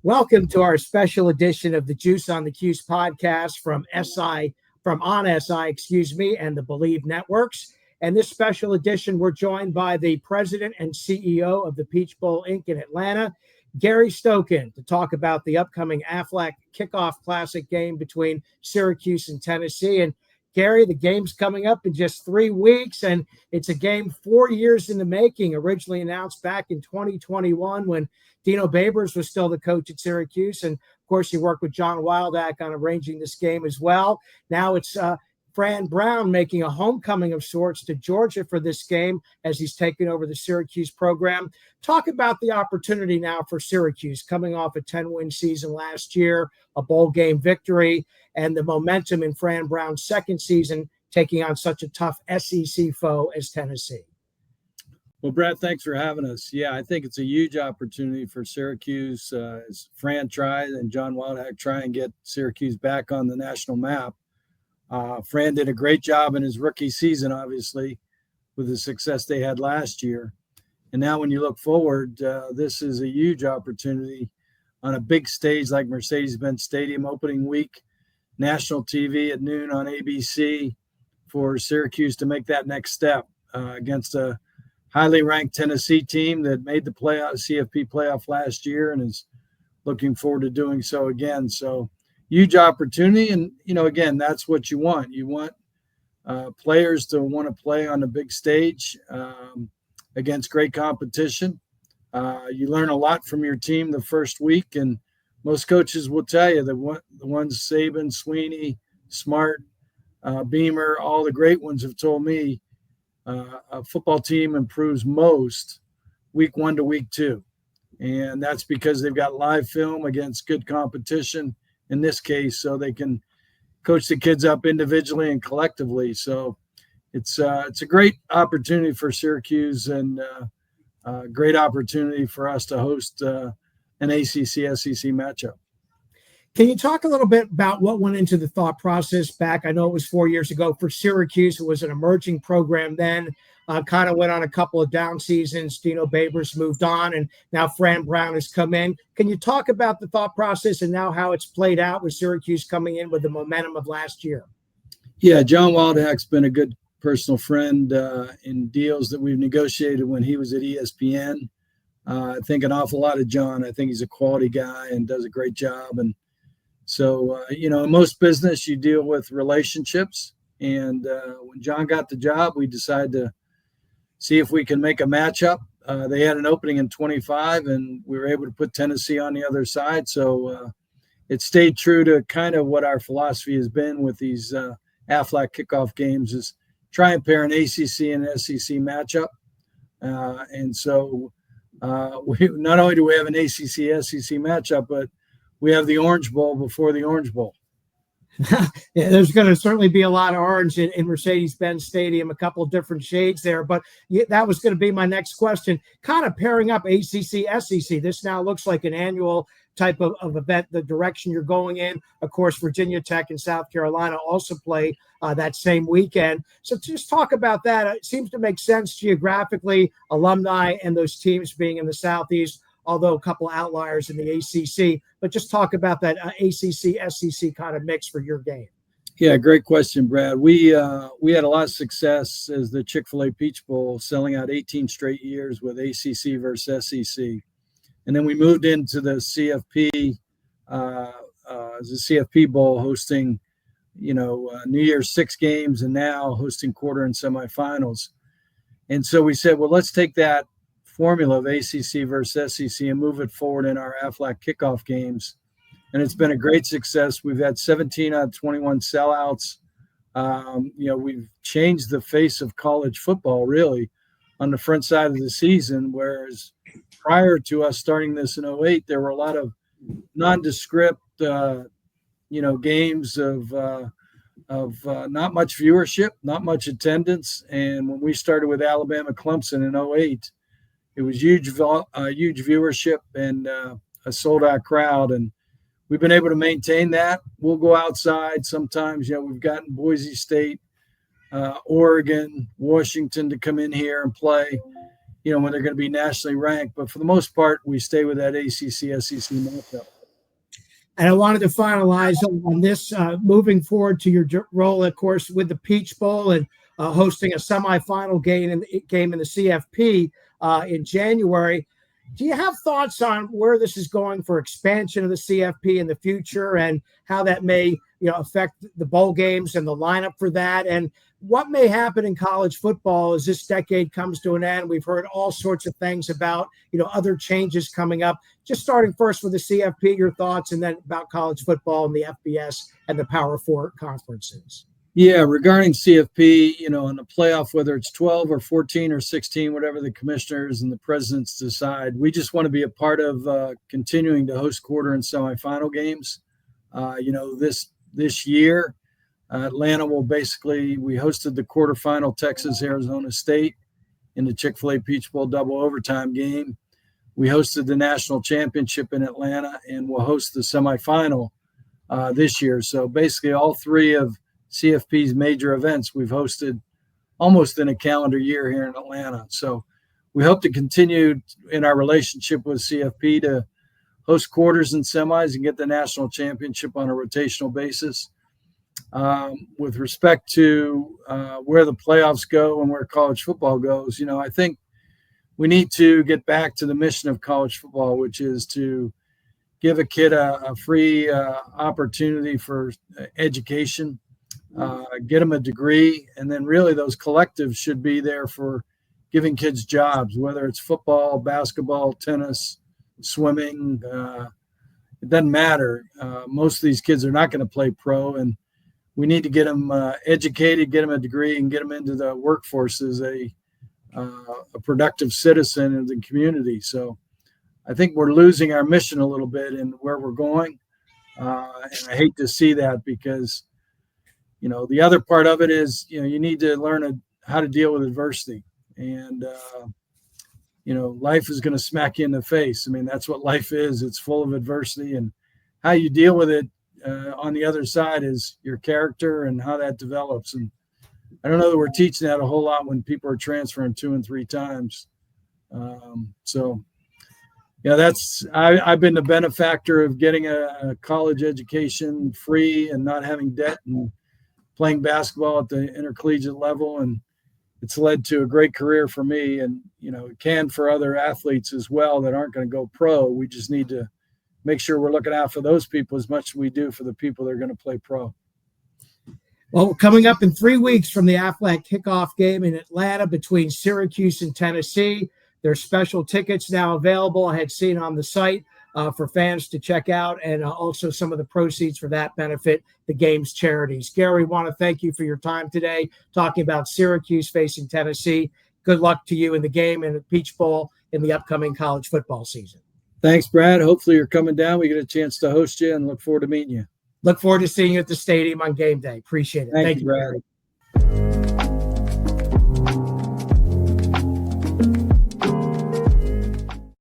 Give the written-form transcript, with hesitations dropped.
Welcome to our special edition of the Juice on the Cuse podcast from SI, and the Believe Networks. And this special edition, we're joined by the president and CEO of the Peach Bowl Inc. in Atlanta, Gary Stokan, to talk about the upcoming AFLAC Kickoff Classic game between Syracuse and Tennessee. And Gary, the game's coming up in just 3 weeks, and it's a game 4 years in the making, originally announced back in 2021 when Dino Babers was still the coach at Syracuse. And, of course, you worked with John Wildak on arranging this game as well. Now it's Fran Brown making a homecoming of sorts to Georgia for this game as he's taken over the Syracuse program. Talk about the opportunity now for Syracuse coming off a 10-win season last year, a bowl game victory, and the momentum in Fran Brown's second season taking on such a tough SEC foe as Tennessee. Well, Brad, thanks for having us. Yeah, I think it's a huge opportunity for Syracuse as Fran tried and John Wildak try and get Syracuse back on the national map. Fran did a great job in his rookie season, obviously, with the success they had last year. And now when you look forward, this is a huge opportunity on a big stage like Mercedes-Benz Stadium, opening week, national TV at noon on ABC, for Syracuse to make that next step against a highly ranked Tennessee team that made the CFP playoff last year and is looking forward to doing so again. So huge opportunity. And, again, that's what you want. You want players to want to play on a big stage against great competition. You learn a lot from your team the first week, and most coaches will tell you that the ones Saban, Sweeney, Smart, Beamer, all the great ones have told me a football team improves most week 1 to week 2. And that's because they've got live film against good competition in this case, so they can coach the kids up individually and collectively. So it's a great opportunity for Syracuse and a great opportunity for us to host an ACC-SEC matchup. Can you talk a little bit about what went into the thought process back? I know it was 4 years ago for Syracuse. It was an emerging program then, kind of went on a couple of down seasons. Dino Babers moved on, and now Fran Brown has come in. Can you talk about the thought process and now how it's played out with Syracuse coming in with the momentum of last year? Yeah, John Wildhack's been a good personal friend in deals that we've negotiated when he was at ESPN. I think an awful lot of John. I think he's a quality guy and does a great job. And so, in most business, you deal with relationships. And when John got the job, we decided to see if we can make a matchup. They had an opening in 25, and we were able to put Tennessee on the other side. So it stayed true to kind of what our philosophy has been with these AFLAC kickoff games, is try and pair an ACC and SEC matchup. And so we not only do we have an ACC-SEC matchup, but we have the Orange Bowl before the Orange Bowl. Yeah, there's going to certainly be a lot of orange in Mercedes-Benz Stadium, a couple of different shades there. But that was going to be my next question. Kind of pairing up ACC, SEC. This now looks like an annual type of event, the direction you're going in. Of course, Virginia Tech and South Carolina also play that same weekend. So just talk about that. It seems to make sense geographically, alumni and those teams being in the Southeast, although a couple outliers in the ACC. But just talk about that ACC-SEC kind of mix for your game. Yeah, great question, Brad. We had a lot of success as the Chick-fil-A Peach Bowl, selling out 18 straight years with ACC versus SEC. And then we moved into the CFP, the CFP Bowl, hosting, New Year's 6 games and now hosting quarter and semifinals. And so we said, well, let's take that formula of ACC versus SEC and move it forward in our AFLAC kickoff games. And it's been a great success. We've had 17 out of 21 sellouts. We've changed the face of college football, really, on the front side of the season, whereas prior to us starting this in 08, there were a lot of nondescript, games of not much viewership, not much attendance. And when we started with Alabama Clemson in 08, it was huge viewership and a sold-out crowd. And we've been able to maintain that. We'll go outside sometimes. We've gotten Boise State, Oregon, Washington to come in here and play, when they're going to be nationally ranked. But for the most part, we stay with that ACC-SEC matchup. And I wanted to finalize on this, moving forward to your role, of course, with the Peach Bowl and hosting a semifinal game in the CFP in January. Do you have thoughts on where this is going for expansion of the CFP in the future, and how that may, affect the bowl games and the lineup for that, and what may happen in college football as this decade comes to an end? We've heard all sorts of things about, other changes coming up. Just starting first with the CFP, your thoughts, and then about college football and the FBS and the Power Four conferences. Yeah, regarding CFP, in the playoff, whether it's 12 or 14 or 16, whatever the commissioners and the presidents decide, we just want to be a part of continuing to host quarter and semifinal games. This year, Atlanta we hosted the quarterfinal Texas-Arizona State in the Chick-fil-A Peach Bowl double overtime game. We hosted the national championship in Atlanta, and we'll host the semifinal this year. So basically all three of CFP's major events we've hosted almost in a calendar year here in Atlanta. So we hope to continue in our relationship with CFP to host quarters and semis and get the national championship on a rotational basis. With respect to where the playoffs go and where college football goes, I think we need to get back to the mission of college football, which is to give a kid a free opportunity for education, get them a degree, and then really those collectives should be there for giving kids jobs, whether it's football, basketball, tennis, swimming. It doesn't matter. Most of these kids are not going to play pro, and we need to get them educated, get them a degree, and get them into the workforce as a productive citizen in the community. So I think we're losing our mission a little bit in where we're going. And I hate to see that because, the other part of it is, you need to learn how to deal with adversity. And, life is going to smack you in the face. I mean, that's what life is. It's full of adversity, and how you deal with it on the other side is your character and how that develops. And I don't know that we're teaching that a whole lot when people are transferring 2 and 3 times. I've been the benefactor of getting a college education free and not having debt and playing basketball at the intercollegiate level. And it's led to a great career for me, and, it can for other athletes as well that aren't going to go pro. We just need to make sure we're looking out for those people as much as we do for the people that are going to play pro. Well, coming up in 3 weeks from the Aflac kickoff game in Atlanta between Syracuse and Tennessee, there's special tickets now available. I had seen on the site for fans to check out, and also some of the proceeds for that benefit the game's charities. Gary, want to thank you for your time today talking about Syracuse facing Tennessee. Good luck to you in the game and the Peach Bowl in the upcoming college football season. Thanks, Brad. Hopefully you're coming down. We get a chance to host you and look forward to meeting you. Look forward to seeing you at the stadium on game day. Appreciate it. Thank you, Brad.